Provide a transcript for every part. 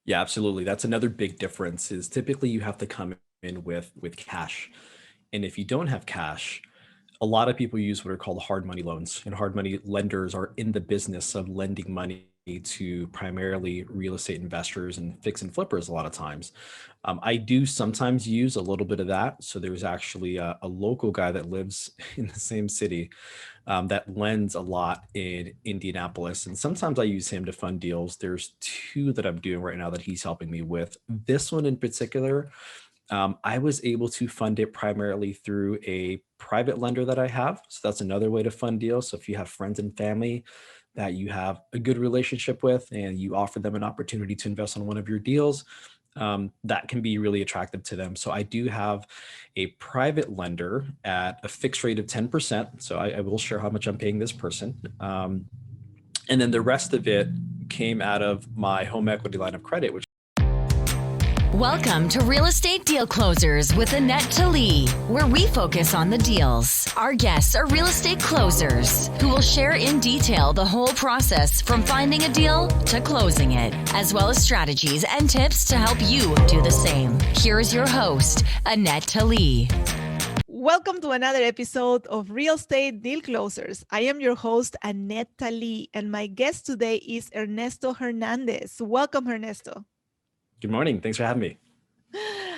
Yeah, absolutely. That's another big difference is typically you have to come in with cash. And if you don't have cash, a lot of people use what are called hard money loans, and hard money lenders are in the business of lending money to primarily real estate investors and fix and flippers a lot of times. I do sometimes use a little bit of that. So there's actually a local guy that lives in the same city that lends a lot in Indianapolis. And sometimes I use him to fund deals. There's two that I'm doing right now that he's helping me with. This one in particular, I was able to fund it primarily through a private lender that I have. So that's another way to fund deals. So if you have friends and family that you have a good relationship with and you offer them an opportunity to invest on one of your deals, that can be really attractive to them. So I do have a private lender at a fixed rate of 10%. So I will share how much I'm paying this person. And then the rest of it came out of my home equity line of credit, which Welcome to Real Estate Deal Closers with Anette, Talie, where we focus on the deals. Our guests are real estate closers who will share in detail the whole process from finding a deal to closing it, as well as strategies and tips to help you do the same. Here is your host, Anette Talie. Welcome to another episode of Real Estate Deal Closers. I am your host, Anette Talie, and my guest today is Ernesto Hernandez. Welcome, Ernesto. Good morning. Thanks for having me.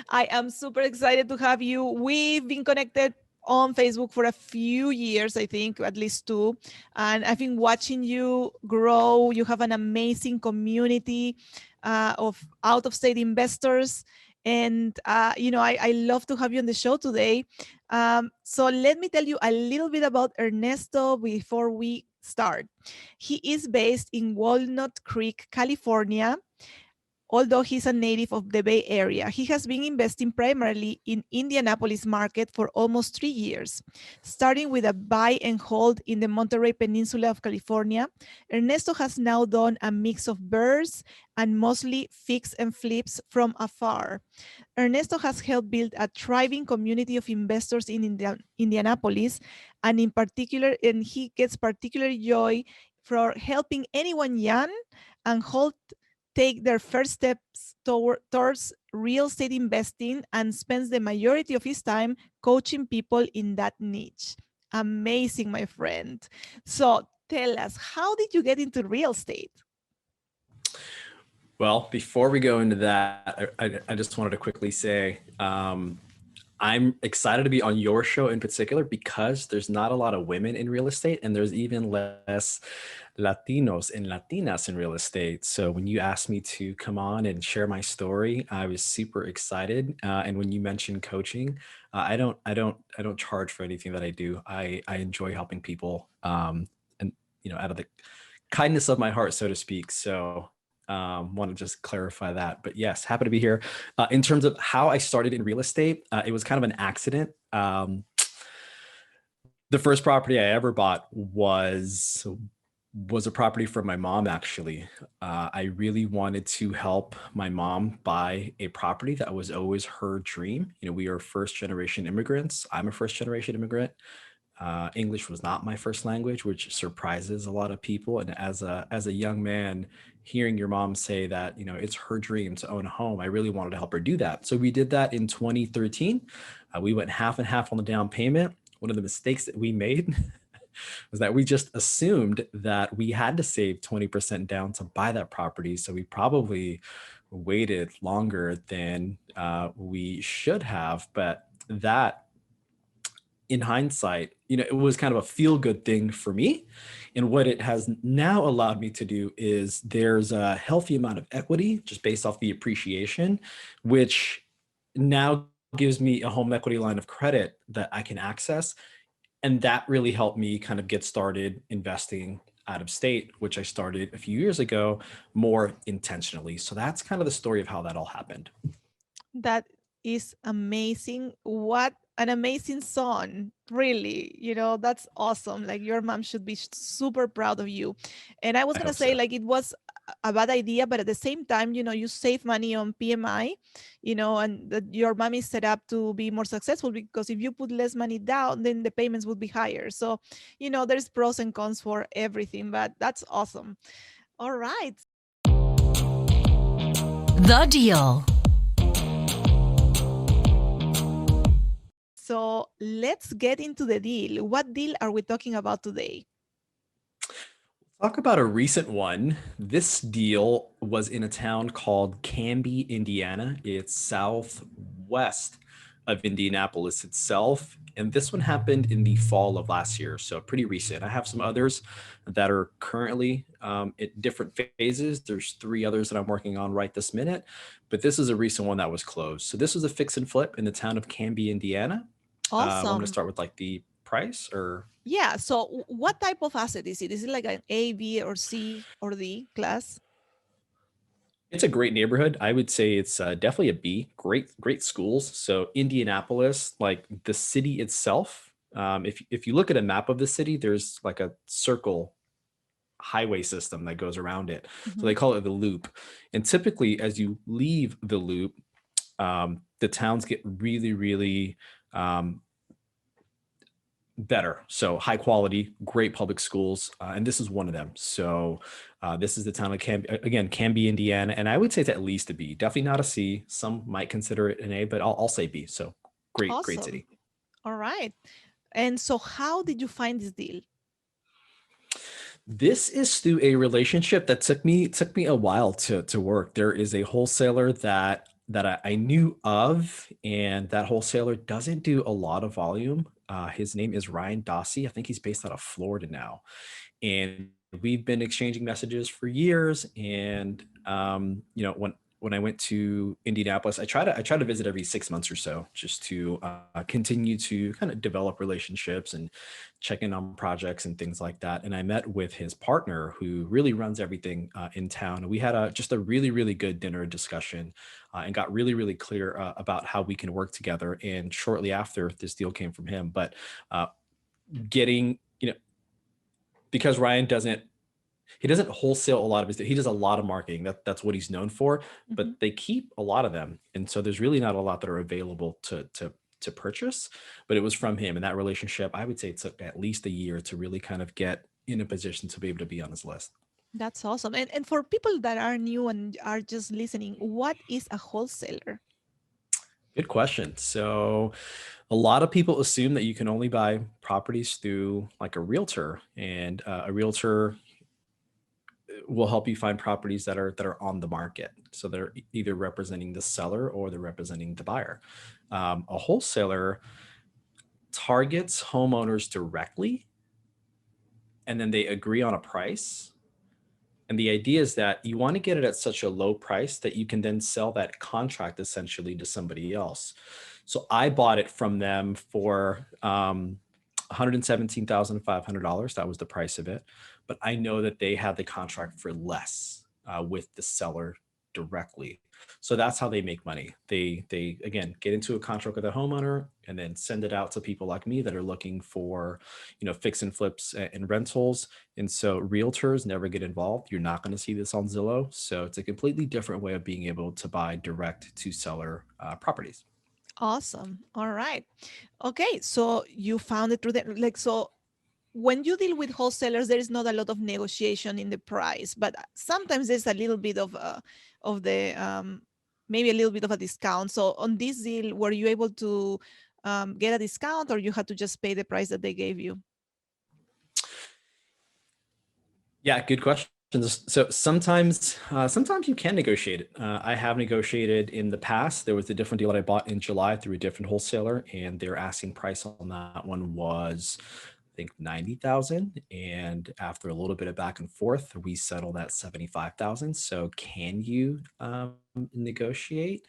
I am super excited to have you. We've been connected on Facebook for a few years, I think, at least two. And I've been watching you grow. You have an amazing community of out-of-state investors. And, I love to have you on the show today. So let me tell you a little bit about Ernesto before we start. He is based in Walnut Creek, California. Although he's a native of the Bay Area, he has been investing primarily in Indianapolis market for almost 3 years. Starting with a buy and hold in the MontereyPeninsula of California, Ernesto has now done a mix of Brrrs and mostly fix and flips from afar. Ernesto has helped build a thriving community of investors in Indianapolis, and he gets particular joy for helping anyone young and hold take their first steps towards real estate investing and spends the majority of his time coaching people in that niche. Amazing, my friend. So tell us, how did you get into real estate? Well, before we go into that, I just wanted to quickly say, I'm excited to be on your show in particular because there's not a lot of women in real estate and there's even less Latinos and Latinas in real estate. So when you asked me to come on and share my story, I was super excited. And when you mentioned coaching, I don't charge for anything that I do. I enjoy helping people, and out of the kindness of my heart, so to speak. So want to just clarify that. But yes, happy to be here. In terms of how I started in real estate, it was kind of an accident. The first property I ever bought was a property from my mom, actually. I really wanted to help my mom buy a property. That was always her dream. We are first generation immigrants. I'm a first generation immigrant. English was not my first language, which surprises a lot of people. And as a young man, hearing your mom say that, it's her dream to own a home, I really wanted to help her do that. So we did that in 2013. We went half and half on the down payment. One of the mistakes that we made was that we just assumed that we had to save 20% down to buy that property. So we probably waited longer than we should have. But that, in hindsight, it was kind of a feel-good thing for me. And what it has now allowed me to do is there's a healthy amount of equity just based off the appreciation, which now gives me a home equity line of credit that I can access. And that really helped me kind of get started investing out of state, which I started a few years ago more intentionally. So that's kind of the story of how that all happened. That is amazing. What an amazing son, really. That's awesome. Like, your mom should be super proud of you. And I was going to say, like, it was a bad idea, but at the same time, you save money on PMI, and your mom is set up to be more successful, because if you put less money down, then the payments would be higher. So, there's pros and cons for everything, but that's awesome. All right. The Deal. So let's get into the deal. What deal are we talking about today? Talk about a recent one. This deal was in a town called Canby, Indiana. It's southwest of Indianapolis itself. And this one happened in the fall of last year, so pretty recent. I have some others that are currently at different phases. There's 3 others that I'm working on right this minute, but this is a recent one that was closed. So this was a fix and flip in the town of Canby, Indiana. Want me to Awesome. start with like the price or? Yeah. So what type of asset is it? Is it like an A, B, or C, or D class? It's a great neighborhood. I would say it's definitely a B. Great schools. So Indianapolis, like the city itself, if you look at a map of the city, there's like a circle highway system that goes around it. So they call it the loop. And typically, as you leave the loop, the towns get really better. So high quality, great public schools. And this is one of them. So this is the town of Canby, Indiana. And I would say it's at least a B, definitely not a C. Some might consider it an A, but I'll say B. So great Awesome. city. All right. And so how did you find this deal? This is through a relationship that took me a while to work. There is a wholesaler that I knew of, and that wholesaler doesn't do a lot of volume. His name is Ryan Dossie. I think he's based out of Florida now. And we've been exchanging messages for years. And when I went to Indianapolis, I try to visit every 6 months or so, just to continue to kind of develop relationships and check in on projects and things like that. And I met with his partner, who really runs everything in town. And we had just a really good dinner discussion, and got really clear about how we can work together. And shortly after, this deal came from him. But getting, because Ryan doesn't wholesale a lot of his, he does a lot of marketing. That's what he's known for, but they keep a lot of them. And so there's really not a lot that are available to purchase, but it was from him. And that relationship, I would say it took at least a year to really kind of get in a position to be able to be on his list. That's awesome. And for people that are new and are just listening, what is a wholesaler? Good question. So a lot of people assume that you can only buy properties through like a realtor, and a realtor will help you find properties that are on the market. So they're either representing the seller or they're representing the buyer. A wholesaler targets homeowners directly, and then they agree on a price. And the idea is that you want to get it at such a low price that you can then sell that contract essentially to somebody else. So I bought it from them for $117,500. That was the price of it. But I know that they had the contract for less with the seller directly. So that's how they make money. They again get into a contract with a homeowner and then send it out to people like me that are looking for, fix and flips and rentals. And so realtors never get involved. You're not going to see this on Zillow. So it's a completely different way of being able to buy direct to seller properties. Awesome. All right. Okay. So you found it through so when you deal with wholesalers, there is not a lot of negotiation in the price, but sometimes there's a little bit of maybe a little bit of a discount. So on this deal, were you able to get a discount, or you had to just pay the price that they gave you? Yeah, good questions. So sometimes you can negotiate it. I have negotiated in the past. There was a different deal that I bought in July through a different wholesaler, and their asking price on that one was, I think, $90,000. And after a little bit of back and forth, we settled at $75,000. So can you negotiate?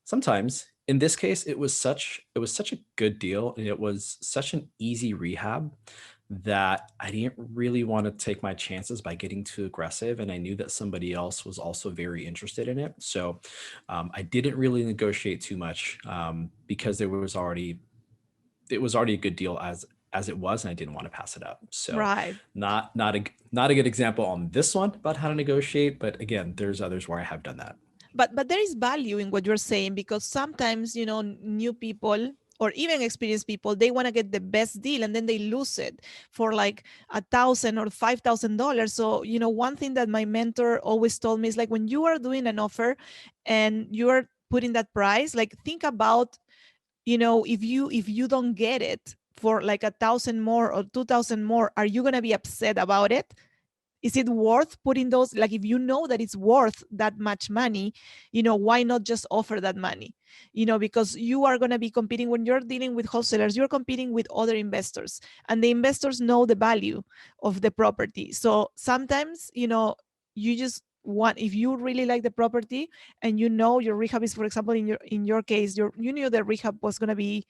Sometimes. In this case, it was such a good deal, and it was such an easy rehab that I didn't really want to take my chances by getting too aggressive. And I knew that somebody else was also very interested in it. So I didn't really negotiate too much because it was already a good deal as it was, and I didn't want to pass it up. So Right. not a good example on this one about how to negotiate, but again, there's others where I have done that. But there is value in what you're saying, because sometimes, new people or even experienced people, they want to get the best deal and then they lose it for like $1,000 or $5,000. So, one thing that my mentor always told me is like, when you are doing an offer and you are putting that price, like think about, if you don't get it for like 1,000 more or 2,000 more, are you going to be upset about it? Is it worth putting those, like if you know that it's worth that much money, why not just offer that money? Because you are going to be competing when you're dealing with wholesalers, you're competing with other investors, and the investors know the value of the property. So sometimes, you just want, if you really like the property and your rehab is, for example, in your case, you knew the rehab was going to be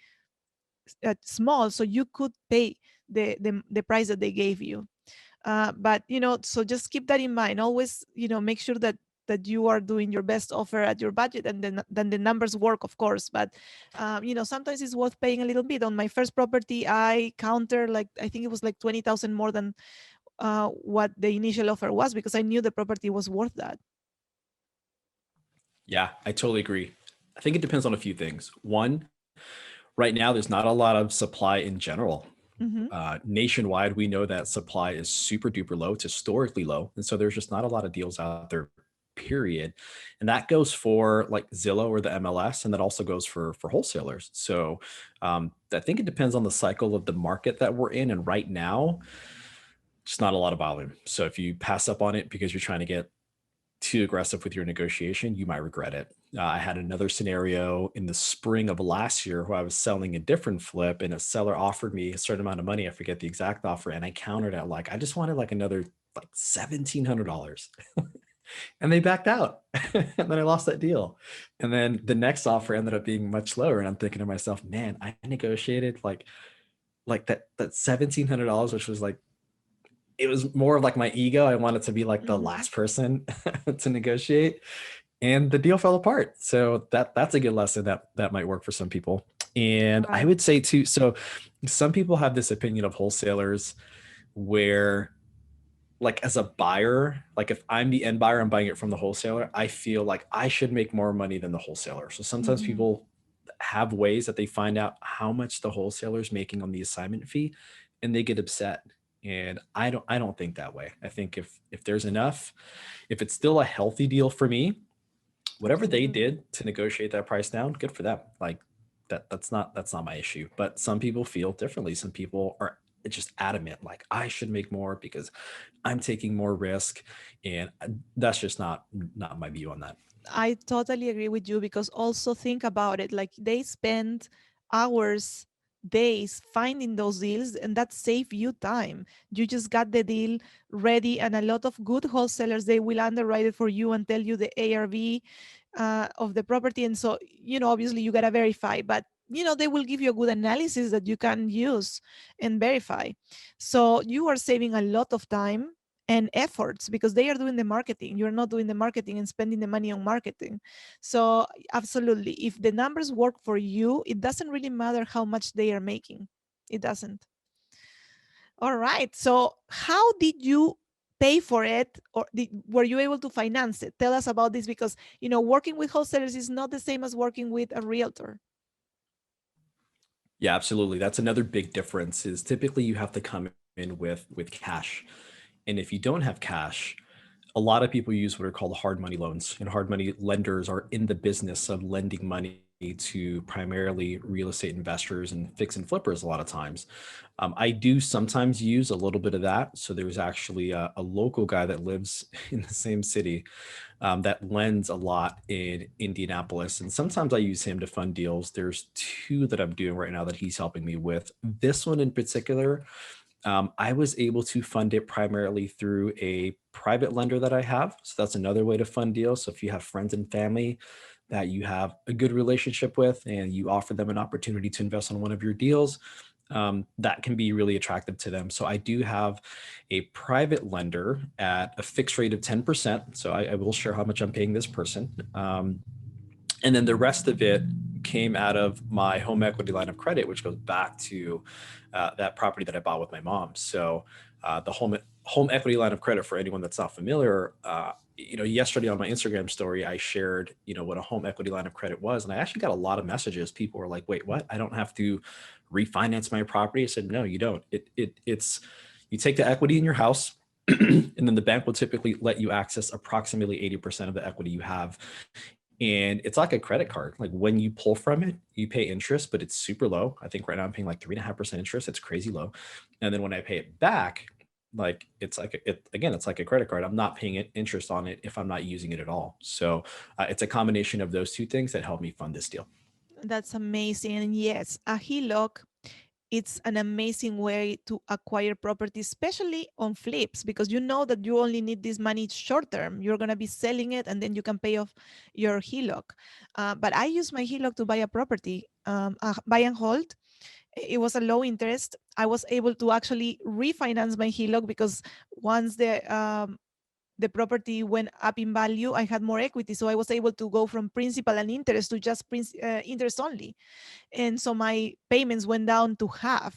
small, so you could pay the price that they gave you. But so just keep that in mind. Always, make sure that you are doing your best offer at your budget, and then the numbers work, of course. But sometimes it's worth paying a little bit. On my first property, I counter, like, I think it was like 20,000 more than what the initial offer was, because I knew the property was worth that. Yeah, I totally agree. I think it depends on a few things. One, right now, there's not a lot of supply in general. Mm-hmm. Nationwide, we know that supply is super duper low. It's historically low. And so there's just not a lot of deals out there, period. And that goes for like Zillow or the MLS, and that also goes for wholesalers. So I think it depends on the cycle of the market that we're in. And right now, just not a lot of volume. So if you pass up on it because you're trying to get too aggressive with your negotiation, you might regret it. I had another scenario in the spring of last year where I was selling a different flip, and a seller offered me a certain amount of money. I forget the exact offer. And I countered at like, I just wanted like another like $1,700. And they backed out. And then I lost that deal. And then the next offer ended up being much lower. And I'm thinking to myself, man, I negotiated like that $1,700, which was like, it was more of like my ego. I wanted to be like the last person to negotiate, and the deal fell apart. So that's a good lesson that might work for some people. And I Right. would say too, so some people have this opinion of wholesalers where, like, as a buyer, like if I'm the end buyer, I'm buying it from the wholesaler, I feel like I should make more money than the wholesaler. So sometimes Mhm. people have ways that they find out how much the wholesaler is making on the assignment fee, and they get upset. And I don't think that way. I think if there's enough, if it's still a healthy deal for me, whatever they Absolutely. did to negotiate that price down, good for them. Like that's not my issue. But some people feel differently. Some people are just adamant, like I should make more because I'm taking more risk, and that's just not my view on that. I totally agree with you, because also think about it, like they spend hours, days finding those deals, and that save you time. You just got the deal ready, and a lot of good wholesalers, they will underwrite it for you and tell you the ARV of the property. And so, obviously you got to verify, but they will give you a good analysis that you can use and verify. So you are saving a lot of time and efforts, because they are doing the marketing. You're not doing the marketing and spending the money on marketing. So absolutely, if the numbers work for you, it doesn't really matter how much they are making. It doesn't. All right. So how did you pay for it, or were you able to finance it? Tell us about this, because working with wholesalers is not the same as working with a realtor. Yeah, absolutely. That's another big difference, is typically you have to come in with cash. And if you don't have cash, a lot of people use what are called hard money loans, and hard money lenders are in the business of lending money to primarily real estate investors and fix and flippers a lot of times. I do sometimes use a little bit of that. So there's actually a local guy that lives in the same city that lends a lot in Indianapolis. And sometimes I use him to fund deals. There's two that I'm doing right now that he's helping me with. This one in particular, I was able to fund it primarily through a private lender that I have. So that's another way to fund deals. So if you have friends and family that you have a good relationship with and you offer them an opportunity to invest on one of your deals, that can be really attractive to them. So I do have a private lender at a fixed rate of 10%. So I will share how much I'm paying this person. And then the rest of it came out of my home equity line of credit, which goes back to that property that I bought with my mom. So the home equity line of credit, for anyone that's not familiar, yesterday on my Instagram story, I shared, what a home equity line of credit was. And I actually got a lot of messages. People were like, wait, what? I don't have to refinance my property. I said, no, you don't. It's, you take the equity in your house and then the bank will typically let you access approximately 80% of the equity you have. And it's like a credit card. Like when you pull from it, you pay interest, but it's super low. I think right now I'm paying like 3.5% interest. It's crazy low. And then when I pay it back, like it's like it's like a credit card. I'm not paying interest on it if I'm not using it at all. So it's a combination of those two things that help me fund this deal. That's amazing. And yes, a HELOC, it's an amazing way to acquire property, especially on flips, because you know that you only need this money short term. You're going to be selling it and then you can pay off your HELOC. But I use my HELOC to buy a property, buy and hold. It was a low interest. I was able to actually refinance my HELOC because once the property went up in value, I had more equity. So I was able to go from principal and interest to just interest only. And so my payments went down to half.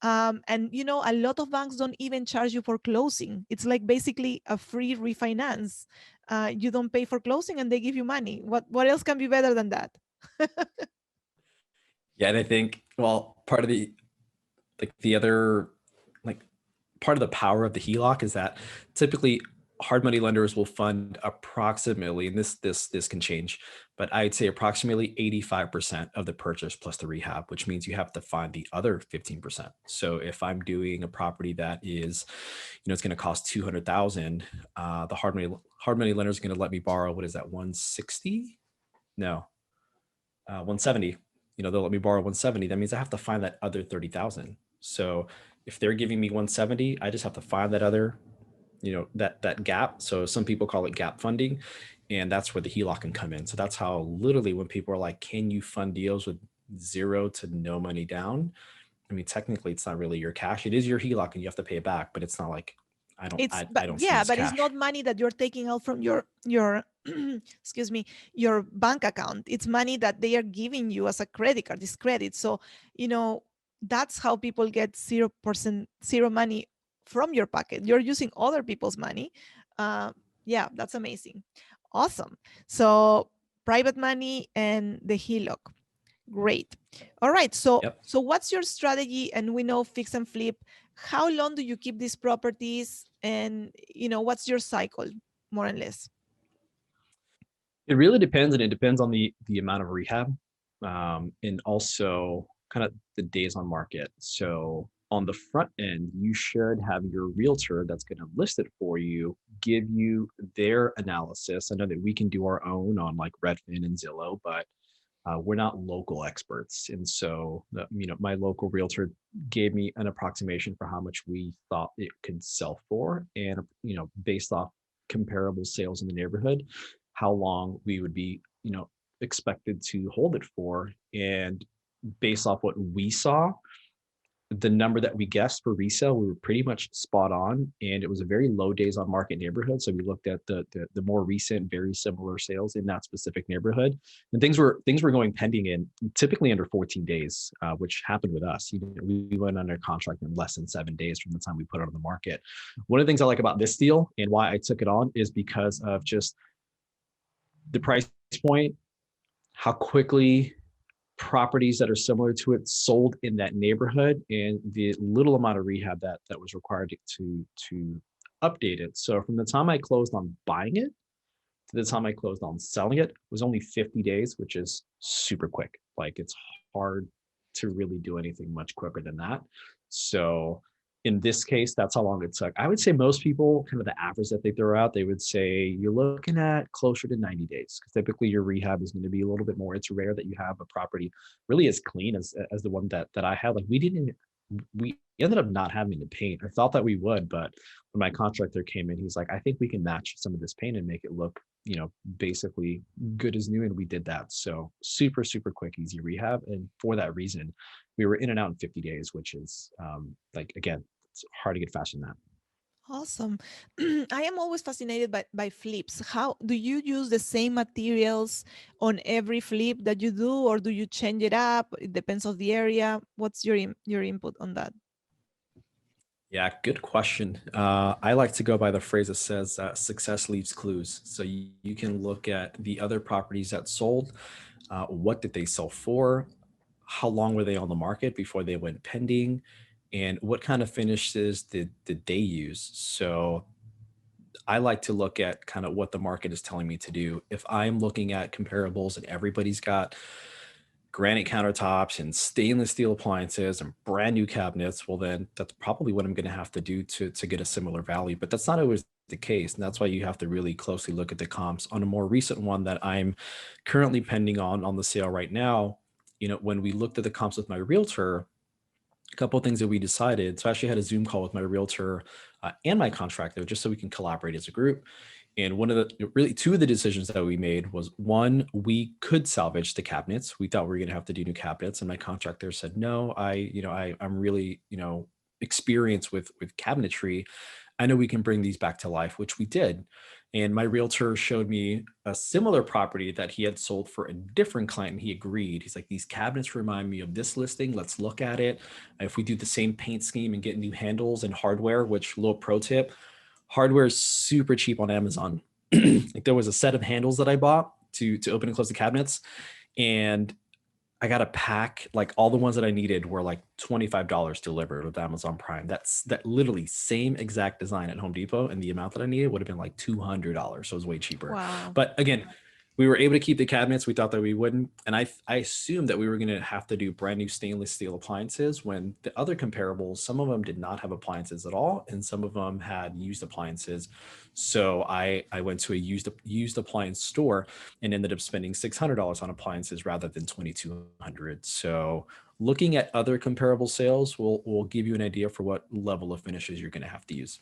And a lot of banks don't even charge you for closing. It's like basically a free refinance. You don't pay for closing and they give you money. What else can be better than that? Yeah. And I think, well, part of the other, like part of the power of the HELOC is that typically hard money lenders will fund approximately, and this can change, but I'd say approximately 85% of the purchase plus the rehab, which means you have to find the other 15%. So if I'm doing a property that is, it's going to cost 200,000, the hard money lender is going to let me borrow, what is that, 160? No, 170. They'll let me borrow 170. That means I have to find that other 30,000. So if they're giving me 170, I just have to find that other, that gap. So some people call it gap funding, and that's where the HELOC can come in. So that's how literally when people are like, can you fund deals with zero to no money down? I mean, technically it's not really your cash. It is your HELOC and you have to pay it back, but it's not like, I don't see it as But it's cash. not money that you're taking out from your excuse me, your bank account. It's money that they are giving you as a credit card, this credit. So that's how people get 0% zero money from your pocket. You're using other people's money. Yeah, that's amazing. Awesome. So private money and the HELOC. Great. All right. So Yep. so what's your strategy? And we know fix and flip. How long do you keep these properties? And what's your cycle, more or less? It really depends, and it depends on the amount of rehab, and also kind of the days on market. So on the front end, you should have your realtor that's going to list it for you, give you their analysis. I know that we can do our own on like Redfin and Zillow, but we're not local experts. And so, my local realtor gave me an approximation for how much we thought it could sell for, and based off comparable sales in the neighborhood, how long we would be, expected to hold it for. And based off what we saw, the number that we guessed for resale, we were pretty much spot on, and it was a very low days on market neighborhood. So we looked at the more recent, very similar sales in that specific neighborhood, and things were going pending in typically under 14 days, which happened with us. We went under contract in less than 7 days from the time we put it on the market. One of the things I like about this deal and why I took it on is because of just the price point, how quickly properties that are similar to it sold in that neighborhood, and the little amount of rehab that was required to update it. So from the time I closed on buying it to the time I closed on selling it was only 50 days, which is super quick. Like it's hard to really do anything much quicker than that. So in this case, that's how long it took. I would say most people, kind of the average that they throw out, they would say you're looking at closer to 90 days, because typically your rehab is going to be a little bit more. It's rare that you have a property really as clean as the one that I had. Like we ended up not having to paint. I thought that we would, but when my contractor came in, he's like, I think we can match some of this paint and make it look, basically good as new. And we did that. So super, super quick, easy rehab. And for that reason, we were in and out in 50 days, which is again, it's hard to get faster than that. Awesome. I am always fascinated by flips. How do you use the same materials on every flip that you do, or do you change it up? It depends on the area. What's your input on that? Yeah, good question. I like to go by the phrase that says success leaves clues. So you can look at the other properties that sold. What did they sell for? How long were they on the market before they went pending? And what kind of finishes did they use? So I like to look at kind of what the market is telling me to do. If I'm looking at comparables and everybody's got granite countertops and stainless steel appliances and brand new cabinets, well, then that's probably what I'm going to have to do to get a similar value. But that's not always the case. And that's why you have to really closely look at the comps. On a more recent one that I'm currently pending on the sale right now, when we looked at the comps with my realtor, a couple of things that we decided. So I actually had a Zoom call with my realtor and my contractor just so we can collaborate as a group. And one of the really two of the decisions that we made was one, we could salvage the cabinets. We thought we were going to have to do new cabinets, and my contractor said, "No, I'm really experienced with cabinetry. I know we can bring these back to life," which we did. And my realtor showed me a similar property that he had sold for a different client. And he agreed. He's like, "These cabinets remind me of this listing. Let's look at it. If we do the same paint scheme and get new handles and hardware," which, little pro tip, hardware is super cheap on Amazon. Like, there was a set of handles that I bought to open and close the cabinets, and I got a pack, like all the ones that I needed were like $25 delivered with Amazon Prime. That literally same exact design at Home Depot, and the amount that I needed would have been like $200. So it was way cheaper. Wow. But again, we were able to keep the cabinets. We thought that we wouldn't. And I assumed that we were going to have to do brand new stainless steel appliances, when the other comparables, some of them did not have appliances at all, and some of them had used appliances. So I went to a used appliance store and ended up spending $600 on appliances rather than $2,200. So looking at other comparable sales will give you an idea for what level of finishes you're going to have to use.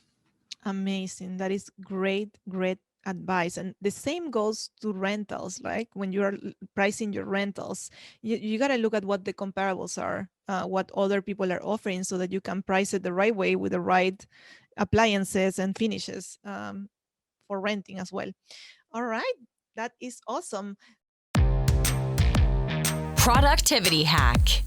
Amazing. That is great, great advice. And the same goes to rentals. Like when you are pricing your rentals, you got to look at what the comparables are, what other people are offering, so that you can price it the right way with the right appliances and finishes for renting as well. All right. That is awesome. Productivity hack.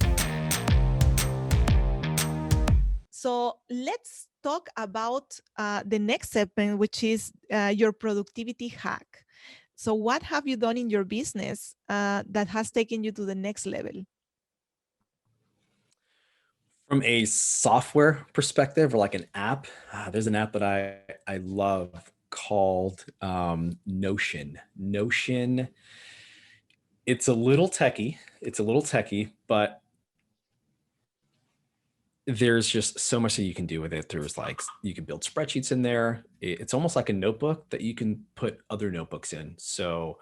So let's talk about the next segment, which is your productivity hack. So what have you done in your business that has taken you to the next level? From a software perspective, or like an app, there's an app that I love called Notion. Notion. It's a little techie. But there's just so much that you can do with it. There's like, you can build spreadsheets in there. It's almost like a notebook that you can put other notebooks in. So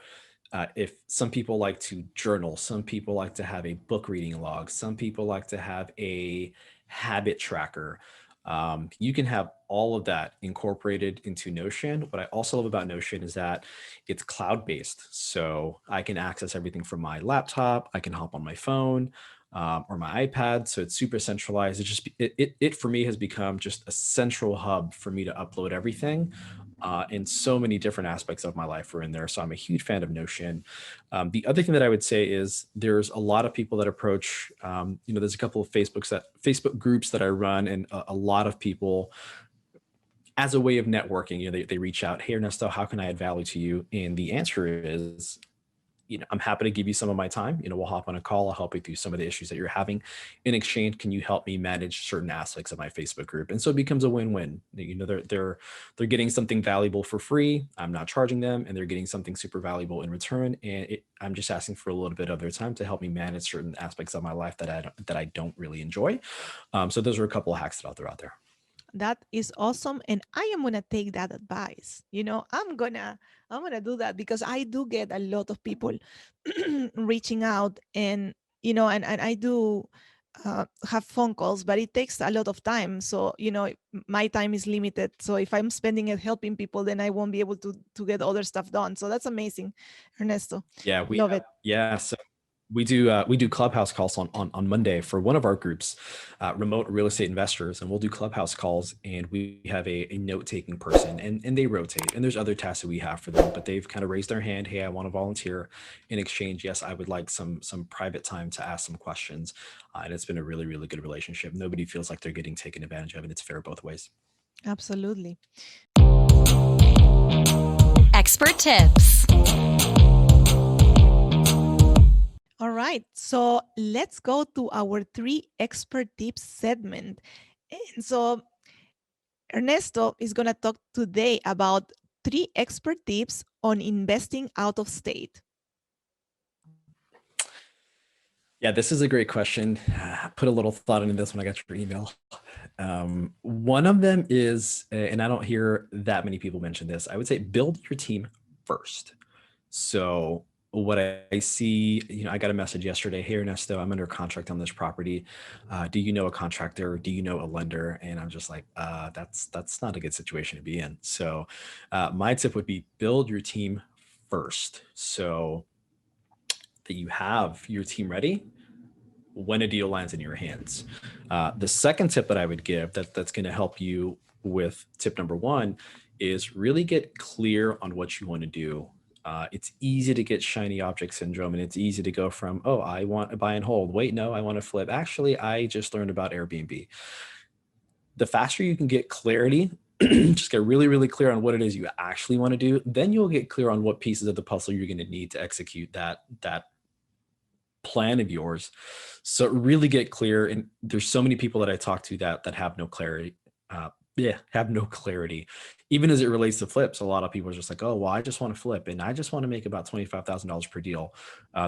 if some people like to journal, some people like to have a book reading log, some people like to have a habit tracker. You can have all of that incorporated into Notion. What I also love about Notion is that it's cloud-based. So I can access everything from my laptop. I can hop on my phone or my iPad. So it's super centralized. It for me has become just a central hub for me to upload everything. And so many different aspects of my life are in there. So I'm a huge fan of Notion. The other thing that I would say is there's a lot of people that approach, there's a couple of Facebook groups that I run, and a lot of people, as a way of networking, they reach out, "Hey, Ernesto, how can I add value to you?" And the answer is, I'm happy to give you some of my time. We'll hop on a call. I'll help you through some of the issues that you're having. In exchange, can you help me manage certain aspects of my Facebook group? And so it becomes a win-win. They're getting something valuable for free. I'm not charging them, and they're getting something super valuable in return. And I'm just asking for a little bit of their time to help me manage certain aspects of my life that I don't really enjoy. So those are a couple of hacks that I'll throw out there. That is awesome, and I am gonna take that advice. I'm gonna do that, because I do get a lot of people reaching out, and and I do have phone calls, but it takes a lot of time. So my time is limited. So if I'm spending it helping people, then I won't be able to get other stuff done. So that's amazing, Ernesto. Yeah, Love it. yeah. So We do Clubhouse calls on Monday for one of our groups, remote real estate investors, and we'll do Clubhouse calls, and we have a note-taking person, and they rotate, and there's other tasks that we have for them, but they've kind of raised their hand, hey, I want to volunteer. In exchange, yes, I would like some private time to ask some questions, and it's been a really, really good relationship. Nobody feels like they're getting taken advantage of, and it's fair both ways. Absolutely. Expert tips. All right, so let's go to our 3 expert tips segment. And so Ernesto is going to talk today about 3 expert tips on investing out of state. Yeah, this is a great question. Put a little thought into this when I got your email. One of them is, and I don't hear that many people mention this, I would say build your team first. So what I see, I got a message yesterday, hey, Ernesto, I'm under contract on this property. Do you know a contractor? Do you know a lender? And I'm just like, that's not a good situation to be in. So my tip would be build your team first, so that you have your team ready when a deal lands in your hands. The second tip that I would give that's going to help you with tip number 1 is really get clear on what you want to do. It's easy to get shiny object syndrome, and it's easy to go from, oh, I want to buy and hold. Wait, no, I want to flip. Actually, I just learned about Airbnb. The faster you can get clarity, just get really, really clear on what it is you actually want to do, then you'll get clear on what pieces of the puzzle you're going to need to execute that plan of yours. So really get clear. And there's so many people that I talk to that have no clarity. Have no clarity, even as it relates to flips. A lot of people are just like, oh, well, I just want to flip, and I just want to make about $25,000 per deal.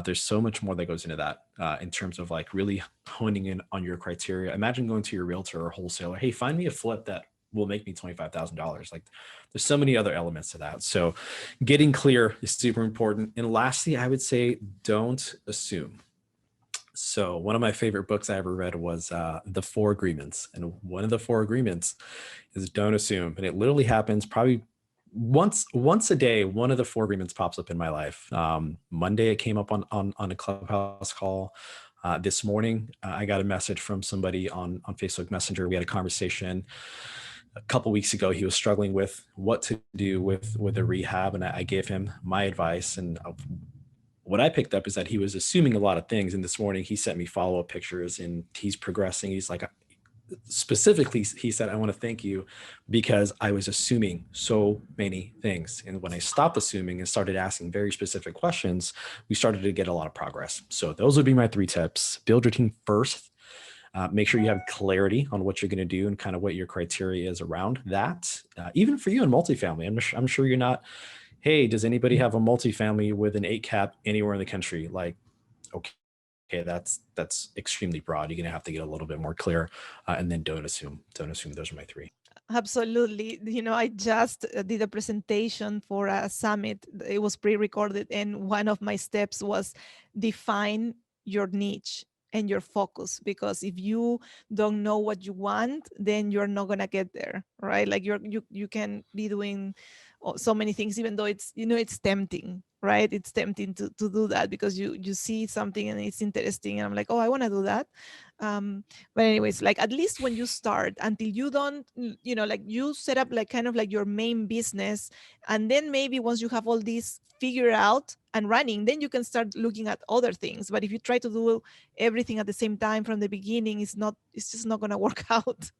There's so much more that goes into that in terms of like really honing in on your criteria. Imagine going to your realtor or wholesaler, hey, find me a flip that will make me $25,000. Like, there's so many other elements to that. So getting clear is super important. And lastly, I would say don't assume. So one of my favorite books I ever read was The 4 Agreements. And one of the 4 agreements is don't assume. And it literally happens probably once a day. One of the 4 agreements pops up in my life. Monday, it came up on a Clubhouse call. This morning, I got a message from somebody on Facebook Messenger. We had a conversation a couple weeks ago. He was struggling with what to do with a rehab. And I gave him my advice. And what I picked up is that he was assuming a lot of things. And this morning he sent me follow-up pictures, and he's progressing. He's like, specifically, he said, I want to thank you because I was assuming so many things. And when I stopped assuming and started asking very specific questions, we started to get a lot of progress. So those would be my 3 tips. Build your team first. Make sure you have clarity on what you're going to do and kind of what your criteria is around that. Even for you in multifamily, I'm sure you're not, hey, does anybody have a multifamily with an 8 cap anywhere in the country? Like, okay, that's extremely broad. You're going to have to get a little bit more clear, and then don't assume. Those are my 3. Absolutely. I just did a presentation for a summit. It was pre-recorded, and one of my steps was define your niche and your focus, because if you don't know what you want, then you're not going to get there, right? Like you can be doing so many things, even though it's tempting, right? It's tempting to do that because you see something and it's interesting, and I'm like, oh, I want to do that. But anyways, like, at least when you start, until you don't, like, you set up like kind of like your main business, and then maybe once you have all these figured out and running, then you can start looking at other things. But if you try to do everything at the same time from the beginning, it's just not going to work out.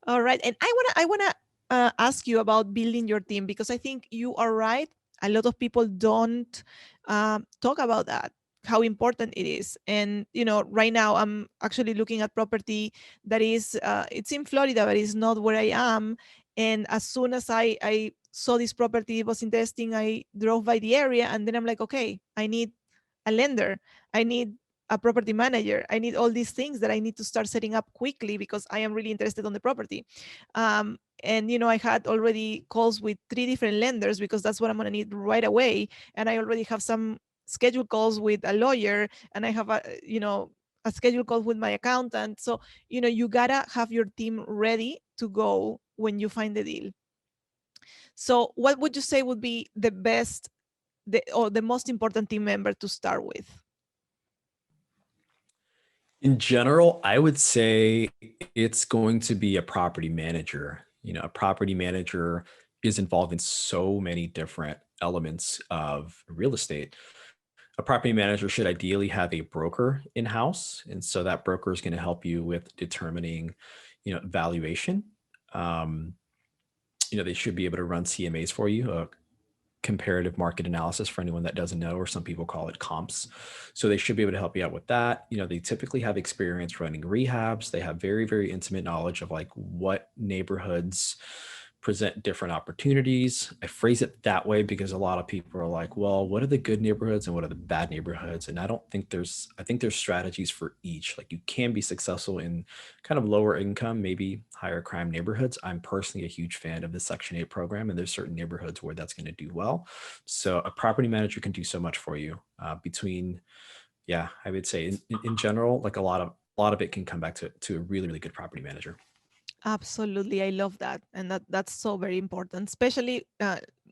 All right. And I wanna ask you about building your team, because I think you are right. A lot of people don't talk about that, how important it is. And right now I'm actually looking at property that is it's in Florida, but it's not where I am. And as soon as I saw this property, it was interesting, I drove by the area, and then I'm like, okay, I need a lender, I need a property manager, I need all these things that I need to start setting up quickly because I am really interested on the property. And I had already calls with 3 different lenders because that's what I'm going to need right away. And I already have some scheduled calls with a lawyer, and I have a scheduled call with my accountant. So you gotta have your team ready to go when you find the deal. So what would you say would be the best or the most important team member to start with? In general, I would say it's going to be a property manager. A property manager is involved in so many different elements of real estate. A property manager should ideally have a broker in-house. And so that broker is going to help you with determining, valuation. Um, they should be able to run CMAs for you, comparative market analysis for anyone that doesn't know, or some people call it comps. So they should be able to help you out with that. They typically have experience running rehabs. They have very, very intimate knowledge of like what neighborhoods present different opportunities. I phrase it that way because a lot of people are like, well, what are the good neighborhoods and what are the bad neighborhoods? And I think there's strategies for each. Like, you can be successful in kind of lower income, maybe higher crime neighborhoods. I'm personally a huge fan of the Section 8 program, and there's certain neighborhoods where that's going to do well. So a property manager can do so much for you I would say in general, like a lot of it can come back to a really, really good property manager. Absolutely. I love that. And that's so very important, especially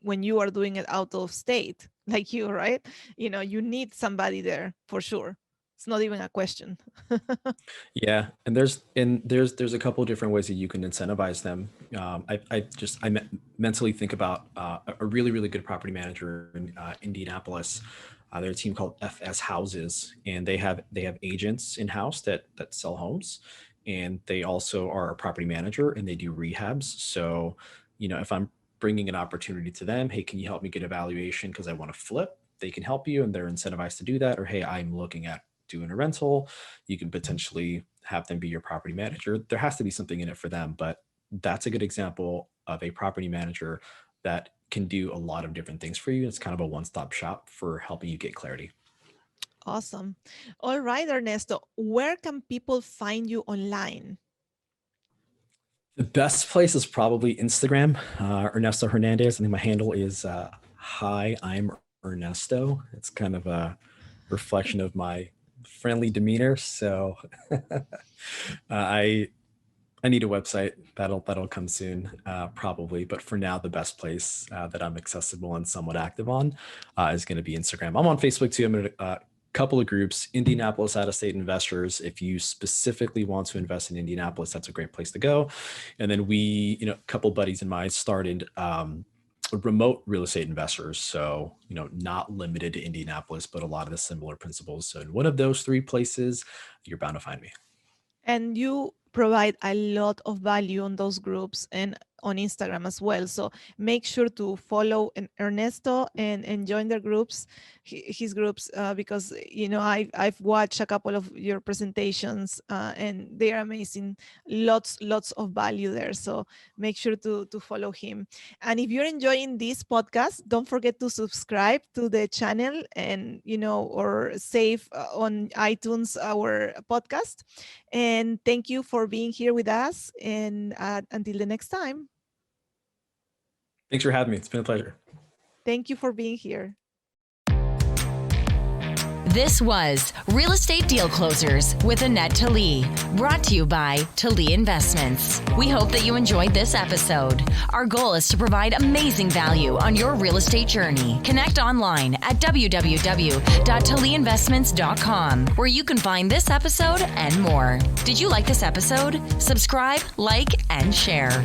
when you are doing it out of state, like you, right? You need somebody there for sure. It's not even a question. Yeah, and there's a couple of different ways that you can incentivize them. I mentally think about a really, really good property manager in Indianapolis. They're a team called FS Houses, and they have agents in house that sell homes, and they also are a property manager and they do rehabs. So, if I'm bringing an opportunity to them, hey, can you help me get a valuation because I want to flip? They can help you, and they're incentivized to do that. Or hey, I'm looking at doing a rental. You can potentially have them be your property manager. There has to be something in it for them, but that's a good example of a property manager that can do a lot of different things for you. It's kind of a one-stop shop for helping you get clarity. Awesome. All right, Ernesto, where can people find you online? The best place is probably Instagram, Ernesto Hernandez. I think my handle is hi, I'm Ernesto. It's kind of a reflection of my friendly demeanor. So I need a website that'll come soon, probably. But for now, the best place that I'm accessible and somewhat active on is going to be Instagram. I'm on Facebook too. I'm in a couple of groups, Indianapolis out-of-state investors. If you specifically want to invest in Indianapolis, that's a great place to go. And then we, a couple buddies of mine started remote real estate investors. So, not limited to Indianapolis, but a lot of the similar principles. So in one of those three places, you're bound to find me. And you provide a lot of value on those groups and on Instagram as well. So make sure to follow Ernesto and join their groups, his groups, because I've watched a couple of your presentations and they are amazing. Lots of value there. So make sure to follow him. And if you're enjoying this podcast, don't forget to subscribe to the channel and or save on iTunes our podcast. And thank you for being here with us. And until the next time. Thanks for having me. It's been a pleasure. Thank you for being here. This was Real Estate Deal Closers with Anette Talie, brought to you by Talie Investments. We hope that you enjoyed this episode. Our goal is to provide amazing value on your real estate journey. Connect online at www.talieinvestments.com, where you can find this episode and more. Did you like this episode? Subscribe, like, and share.